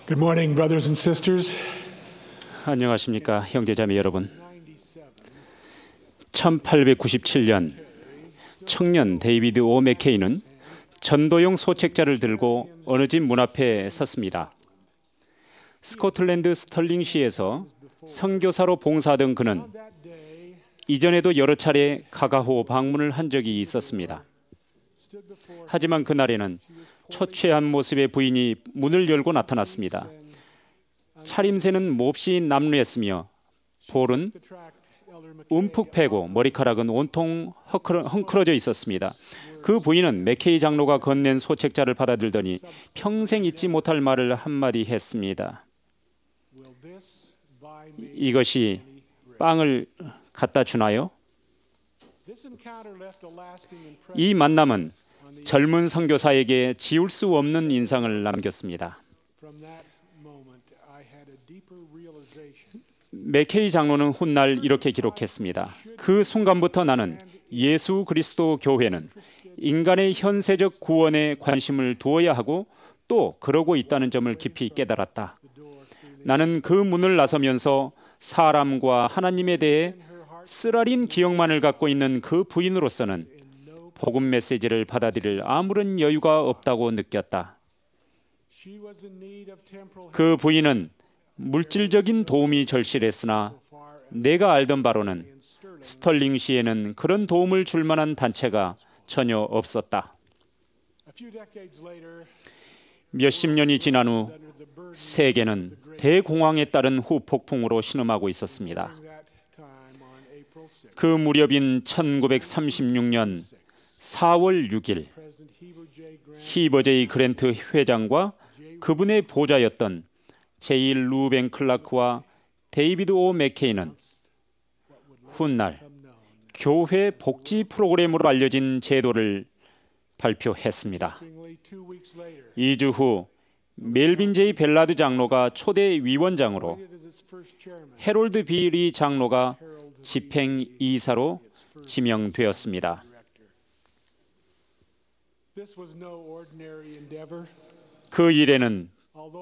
Good morning, brothers and sisters. 안녕하십니까 형제자매 여러분. 1897년 청년 데이비드 오 맥케이는 전도용 소책자를 들고 어느 집 문 앞에 섰습니다. 스코틀랜드 스털링시에서 선교사로 봉사하던 그는 이전에도 여러 차례 가가호 방문을 한 적이 있었습니다. 하지만 그날에는 초췌한 모습의 부인이 문을 열고 나타났습니다. 차림새는 몹시 남루했으며 볼은 움푹 패고 머리카락은 온통 헝클어져 있었습니다. 그 부인은 맥케이 장로가 건넨 소책자를 받아들더니 평생 잊지 못할 말을 한마디 했습니다. 이것이 빵을 갖다 주나요? 이 만남은 젊은 선교사에게 지울 수 없는 인상을 남겼습니다. 맥케이 장로는 훗날 이렇게 기록했습니다. 그 순간부터 나는 예수 그리스도 교회는 인간의 현세적 구원에 관심을 두어야 하고 또 그러고 있다는 점을 깊이 깨달았다. 나는 그 문을 나서면서 사람과 하나님에 대해 쓰라린 기억만을 갖고 있는 그 부인으로서는 복음 메시지를 받아들일 아무런 여유가 없다고 느꼈다. 그 부인은 물질적인 도움이 절실했으나 내가 알던 바로는 스털링시에는 그런 도움을 줄 만한 단체가 전혀 없었다. 몇십 년이 지난 후 세계는 대공황에 따른 후폭풍으로 신음하고 있었습니다. 그 무렵인 1936년 4월 6일 히버 제이 그랜트 회장과 그분의 보좌였던 제일 루벤 클라크와 데이비드 오 맥케이는 훗날 교회 복지 프로그램으로 알려진 제도를 발표했습니다. 2주 후 멜빈 제이 벨라드 장로가 초대 위원장으로 해롤드 비리 장로가 집행이사로 지명되었습니다. 그 일에는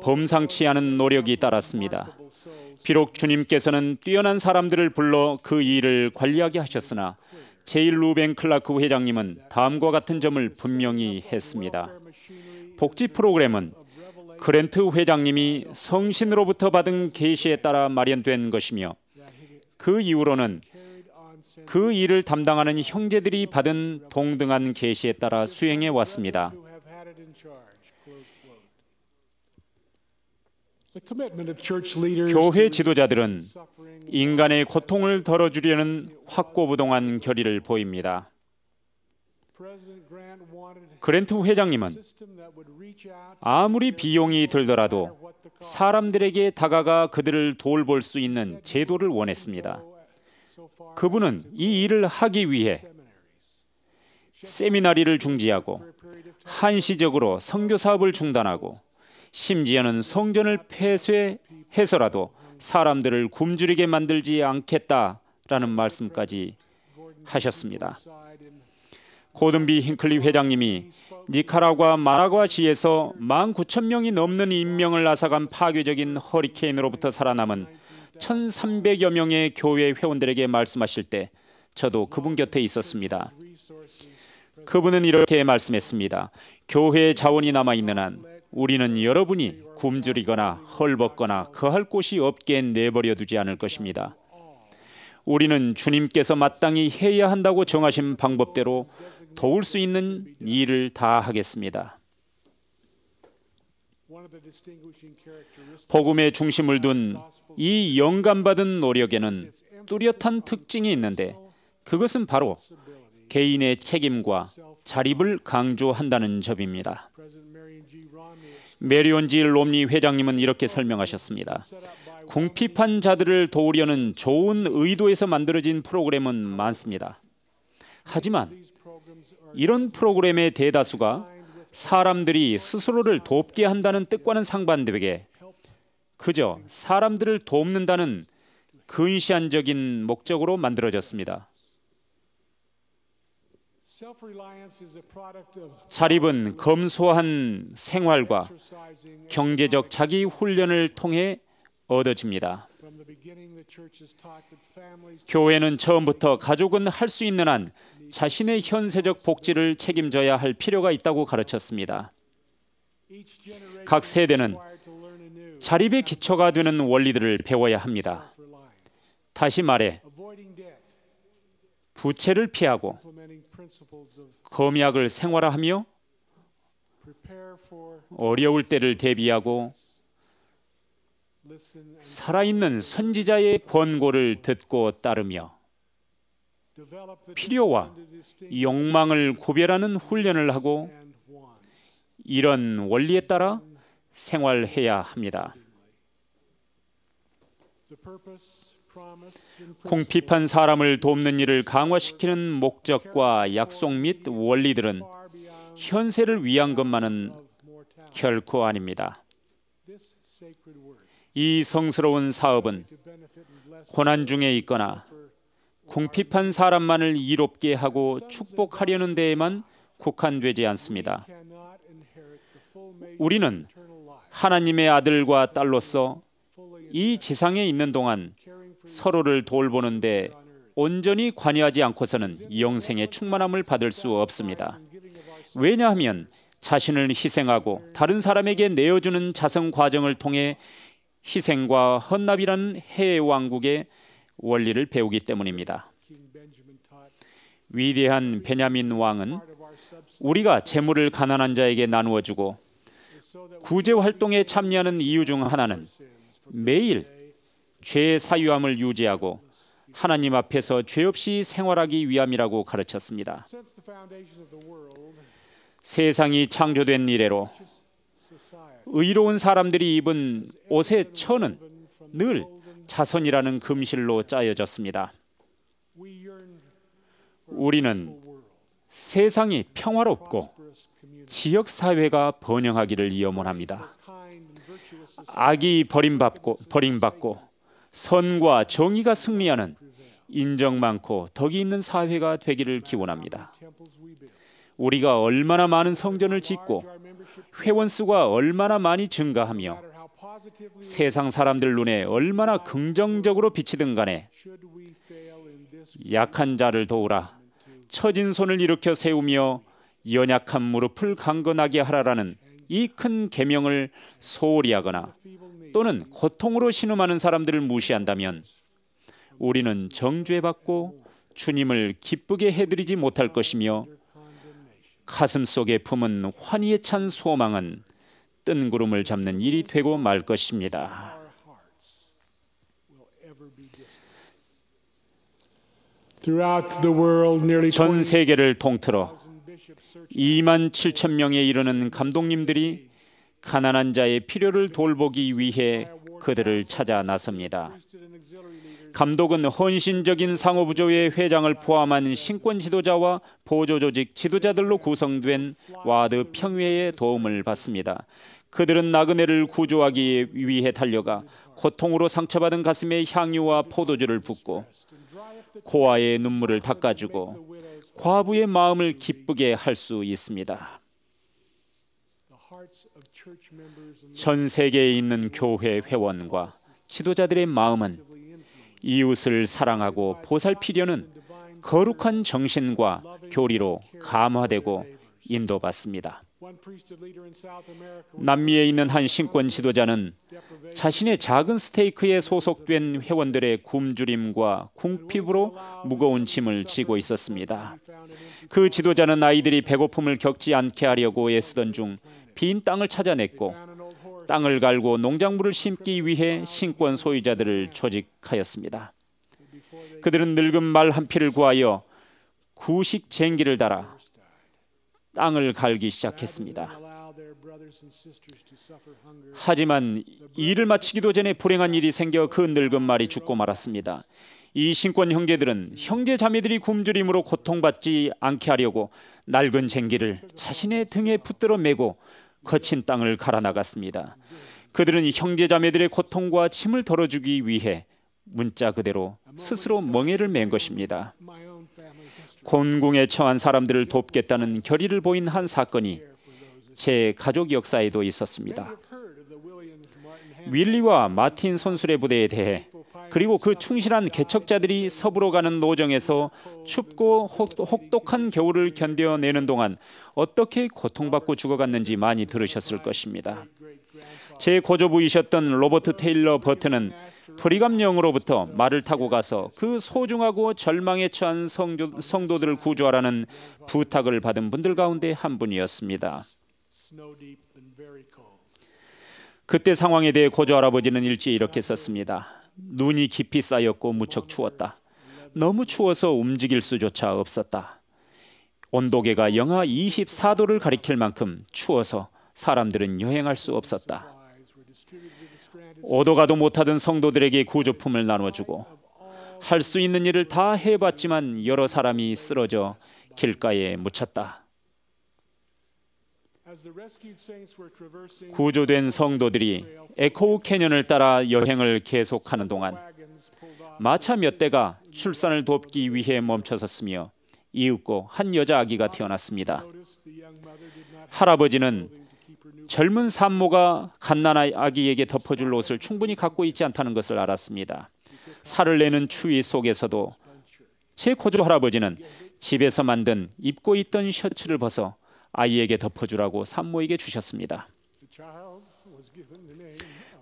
범상치 않은 노력이 따랐습니다. 비록 주님께서는 뛰어난 사람들을 불러 그 일을 관리하게 하셨으나 제일 루벤 클라크 회장님은 다음과 같은 점을 분명히 했습니다. 복지 프로그램은 그랜트 회장님이 성신으로부터 받은 계시에 따라 마련된 것이며 그 이후로는 그 일을 담당하는 형제들이 받은 동등한 계시에 따라 수행해 왔습니다. 교회 지도자들은 인간의 고통을 덜어주려는 확고부동한 결의를 보입니다. 그랜트 회장님은 아무리 비용이 들더라도 사람들에게 다가가 그들을 돌볼 수 있는 제도를 원했습니다. 그분은 이 일을 하기 위해 세미나리를 중지하고 한시적으로 선교 사업을 중단하고 심지어는 성전을 폐쇄해서라도 사람들을 굶주리게 만들지 않겠다라는 말씀까지 하셨습니다. 고든비 힌클리 회장님이 니카라과 마나과시에서 19,000명이 넘는 인명을 앗아간 파괴적인 허리케인으로부터 살아남은 1,300여 명의 교회 회원들에게 말씀하실 때 저도 그분 곁에 있었습니다. 그분은 이렇게 말씀했습니다. 교회의 자원이 남아있는 한 우리는 여러분이 굶주리거나 헐벗거나 거할 곳이 없게 내버려 두지 않을 것입니다. 우리는 주님께서 마땅히 해야 한다고 정하신 방법대로 도울 수 있는 일을 다 하겠습니다. 복음의 중심을 둔 이 영감받은 노력에는 뚜렷한 특징이 있는데 그것은 바로 개인의 책임과 자립을 강조한다는 점입니다. 메리온 G. 롬니 회장님은 이렇게 설명하셨습니다. 궁핍한 자들을 도우려는 좋은 의도에서 만들어진 프로그램은 많습니다. 하지만 이런 프로그램의 대다수가 사람들이 스스로를 돕게 한다는 뜻과는 상반되게 그저 사람들을 돕는다는 근시안적인 목적으로 만들어졌습니다. 자립은 검소한 생활과 경제적 자기 훈련을 통해 얻어집니다. 교회는 처음부터 가족은 할 수 있는 한 자신의 현세적 복지를 책임져야 할 필요가 있다고 가르쳤습니다. 각 세대는 자립의 기초가 되는 원리들을 배워야 합니다. 다시 말해, 부채를 피하고 검약을 생활화하며 어려울 때를 대비하고 살아있는 선지자의 권고를 듣고 따르며 필요와 욕망을 구별하는 훈련을 하고 이런 원리에 따라 생활해야 합니다. 궁핍한 사람을 돕는 일을 강화시키는 목적과 약속 및 원리들은 현세를 위한 것만은 결코 아닙니다. 이 성스러운 사업은 고난 중에 있거나 궁핍한 사람만을 이롭게 하고 축복하려는 데에만 국한되지 않습니다. 우리는 하나님의 아들과 딸로서 이 지상에 있는 동안 서로를 돌보는데 온전히 관여하지 않고서는 영생의 충만함을 받을 수 없습니다. 왜냐하면 자신을 희생하고 다른 사람에게 내어주는 자성 과정을 통해 희생과 헌납이라는 해의 왕국의 원리를 배우기 때문입니다. 위대한 베냐민 왕은 우리가 재물을 가난한 자에게 나누어 주고 구제 활동에 참여하는 이유 중 하나는 매일 죄의 사유함을 유지하고 하나님 앞에서 죄 없이 생활하기 위함이라고 가르쳤습니다. 세상이 창조된 이래로 의로운 사람들이 입은 옷의 천은 늘 자선이라는 금실로 짜여졌습니다. 우리는 세상이 평화롭고 지역사회가 번영하기를 염원합니다. 악이 버림받고 선과 정의가 승리하는 인정 많고 덕이 있는 사회가 되기를 기원합니다. 우리가 얼마나 많은 성전을 짓고 회원 수가 얼마나 많이 증가하며 세상 사람들 눈에 얼마나 긍정적으로 비치든 간에 약한 자를 도우라, 처진 손을 일으켜 세우며 연약한 무릎을 강건하게 하라라는 이 큰 계명을 소홀히 하거나 또는 고통으로 신음하는 사람들을 무시한다면 우리는 정죄받고 주님을 기쁘게 해드리지 못할 것이며 가슴 속에 품은 환희에 찬 소망은 뜬구름을 잡는 일이 되고 말 것입니다. 전 세계를 통틀어 2만 7천 명에 이르는 감독님들이 가난한 자의 필요를 돌보기 위해 그들을 찾아 나섭니다. 감독은 헌신적인 상호부조의 회장을 포함한 신권 지도자와 보조조직 지도자들로 구성된 와드 평회의 도움을 받습니다. 그들은 나그네를 구조하기 위해 달려가 고통으로 상처받은 가슴에 향유와 포도주를 붓고 고아의 눈물을 닦아주고 과부의 마음을 기쁘게 할 수 있습니다. 전 세계에 있는 교회 회원과 지도자들의 마음은 이웃을 사랑하고 보살피려는 거룩한 정신과 교리로 감화되고 인도받습니다. 남미에 있는 한 신권 지도자는 자신의 작은 스테이크에 소속된 회원들의 굶주림과 궁핍으로 무거운 짐을 지고 있었습니다. 그 지도자는 아이들이 배고픔을 겪지 않게 하려고 애쓰던 중 빈 땅을 찾아냈고 땅을 갈고 농작물을 심기 위해 신권 소유자들을 조직하였습니다. 그들은 늙은 말 한 피를 구하여 구식 쟁기를 달아 땅을 갈기 시작했습니다. 하지만 일을 마치기도 전에 불행한 일이 생겨 그 늙은 말이 죽고 말았습니다. 이 신권 형제들은 형제 자매들이 굶주림으로 고통받지 않게 하려고 낡은 쟁기를 자신의 등에 붙들어 메고 거친 땅을 갈아 나갔습니다. 그들은 형제 자매들의 고통과 짐을 덜어주기 위해 문자 그대로 스스로 멍에를 맨 것입니다. 곤궁에 처한 사람들을 돕겠다는 결의를 보인 한 사건이 제 가족 역사에도 있었습니다. 윌리와 마틴 선술의 부대에 대해 그리고 그 충실한 개척자들이 서부로 가는 노정에서 춥고 혹독한 겨울을 견뎌내는 동안 어떻게 고통받고 죽어갔는지 많이 들으셨을 것입니다. 제 고조부이셨던 로버트 테일러 버튼은 프리감령으로부터 말을 타고 가서 그 소중하고 절망에 처한 성도들을 구조하라는 부탁을 받은 분들 가운데 한 분이었습니다. 그때 상황에 대해 고조 할아버지는 일지에 이렇게 썼습니다. 눈이 깊이 쌓였고 무척 추웠다. 너무 추워서 움직일 수조차 없었다. 온도계가 영하 24도를 가리킬 만큼 추워서 사람들은 여행할 수 없었다. 오도 가도 못하던 성도들에게 구조품을 나눠주고 할 수 있는 일을 다 해봤지만 여러 사람이 쓰러져 길가에 묻혔다. 구조된 성도들이 에코우 캐년을 따라 여행을 계속하는 동안 마차 몇 대가 출산을 돕기 위해 멈춰섰으며 이윽고 한 여자 아기가 태어났습니다. 할아버지는 젊은 산모가 갓난아이 아기에게 덮어줄 옷을 충분히 갖고 있지 않다는 것을 알았습니다. 살을 내는 추위 속에서도 제 고조 할아버지는 집에서 만든 입고 있던 셔츠를 벗어 아이에게 덮어주라고 산모에게 주셨습니다.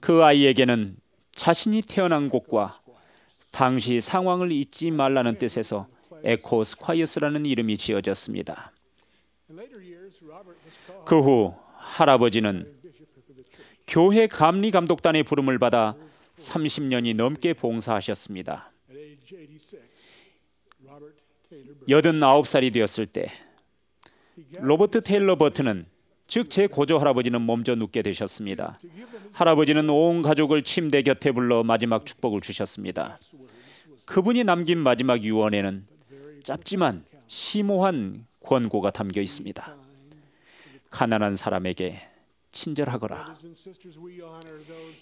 그 아이에게는 자신이 태어난 곳과 당시 상황을 잊지 말라는 뜻에서 에코 스콰이어스라는 이름이 지어졌습니다. 그 후 할아버지는 교회 감리 감독단의 부름을 받아 30년이 넘게 봉사하셨습니다. 89살이 되었을 때 로버트 테일러 버튼은 즉 제 고조 할아버지는 먼저 눕게 되셨습니다. 할아버지는 온 가족을 침대 곁에 불러 마지막 축복을 주셨습니다. 그분이 남긴 마지막 유언에는 짧지만 심오한 권고가 담겨 있습니다. 가난한 사람에게 친절하거라.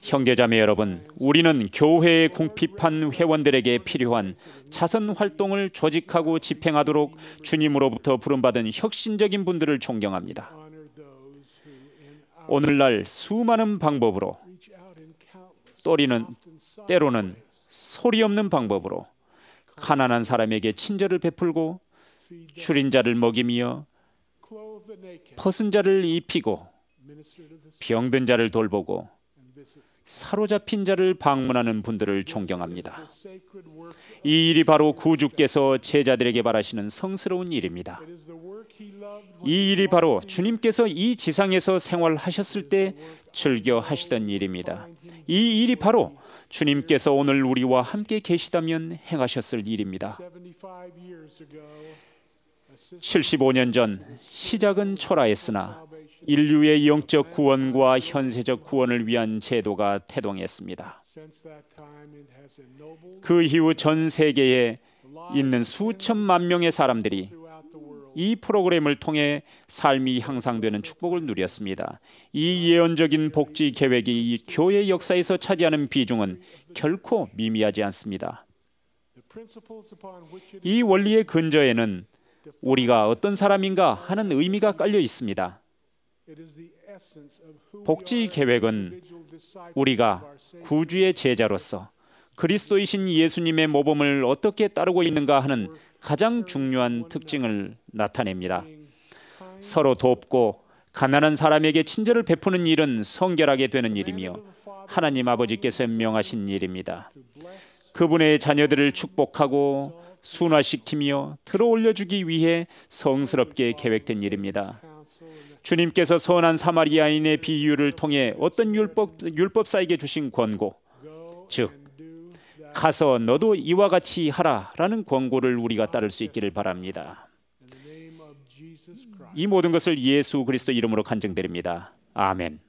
형제자매 여러분, 우리는 교회의 궁핍한 회원들에게 필요한 자선 활동을 조직하고 집행하도록 주님으로부터 부름받은 혁신적인 분들을 존경합니다. 오늘날 수많은 방법으로 때로는 소리 없는 방법으로 가난한 사람에게 친절을 베풀고 줄인 자를 먹이며 벗은 자를 입히고 병든 자를 돌보고 사로잡힌 자를 방문하는 분들을 존경합니다. 이 일이 바로 구주께서 제자들에게 바라시는 성스러운 일입니다. 이 일이 바로 주님께서 이 지상에서 생활하셨을 때 즐겨 하시던 일입니다. 이 일이 바로 주님께서 오늘 우리와 함께 계시다면 행하셨을 일입니다. 75년 전 시작은 초라했으나 인류의 영적 구원과 현세적 구원을 위한 제도가 태동했습니다. 그 이후 전 세계에 있는 수천만 명의 사람들이 이 프로그램을 통해 삶이 향상되는 축복을 누렸습니다. 이 예언적인 복지 계획이 이 교회 역사에서 차지하는 비중은 결코 미미하지 않습니다. 이 원리의 근저에는 우리가 어떤 사람인가 하는 의미가 깔려 있습니다. 복지 계획은 우리가 구주의 제자로서 그리스도이신 예수님의 모범을 어떻게 따르고 있는가 하는 가장 중요한 특징을 나타냅니다. 서로 돕고 가난한 사람에게 친절을 베푸는 일은 성결하게 되는 일이며 하나님 아버지께서 명하신 일입니다. 그분의 자녀들을 축복하고 순화시키며 들어올려주기 위해 성스럽게 계획된 일입니다. 주님께서 선한 사마리아인의 비유를 통해 어떤 율법사에게 주신 권고, 즉 가서 너도 이와 같이 하라라는 권고를 우리가 따를 수 있기를 바랍니다. 이 모든 것을 예수 그리스도 이름으로 간증드립니다. 아멘.